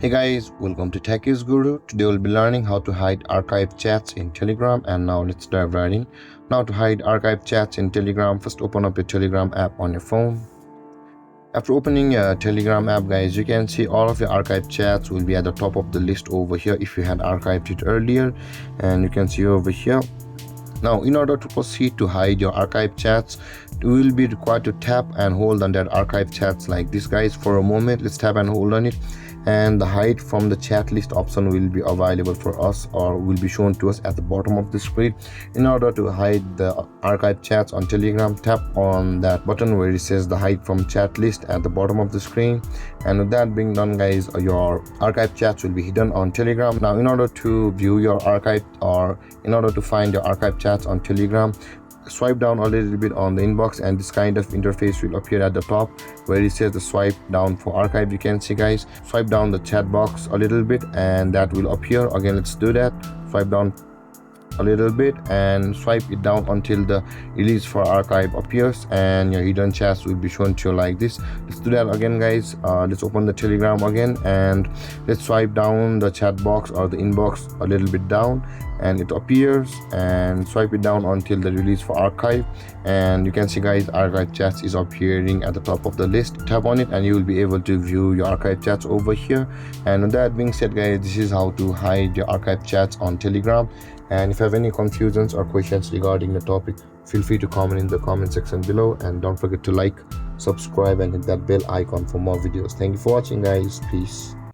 Hey guys, welcome to Tech is Guru. Today we'll be learning how to hide archived chats in Telegram, and now let's dive right in. Now to hide archived chats in Telegram, first open up your Telegram app on your phone. After opening your Telegram app, guys, you can see all of your archived chats will be at the top of the list over here if you had archived it earlier, and you can see over here. Now, in order to proceed to hide your archived chats, you will be required to tap and hold on that archived chats like this, guys. For a moment, let's tap and hold on it, and the hide from the chat list option will be available for us, or will be shown to us at the bottom of the screen. In order to hide the archived chats on Telegram, tap on that button where it says the hide from chat list at the bottom of the screen, and with that being done, guys, your archived chats will be hidden on Telegram. Now, in order to view your archive, or in order to find your archived chats on Telegram, swipe down a little bit on the inbox, and this kind of interface will appear at the top where it says the swipe down for archive. You can see, guys, swipe down the chat box a little bit and that will appear. Again, let's do that. Swipe down a little bit and swipe it down until the release for archive appears, and your hidden chats will be shown to you like this. Let's do that again, guys. Let's open the Telegram again, and let's swipe down the chat box or the inbox a little bit down, and it appears, and swipe it down until the release for archive, and you can see, guys, archive chats is appearing at the top of the list. Tap on it and you will be able to view your archive chats over here. And with that being said, guys, this is how to hide your archive chats on Telegram. And if you have any confusions or questions regarding the topic, feel free to comment in the comment section below, and don't forget to like, subscribe, and hit that bell icon for more videos. Thank you for watching, guys. Peace.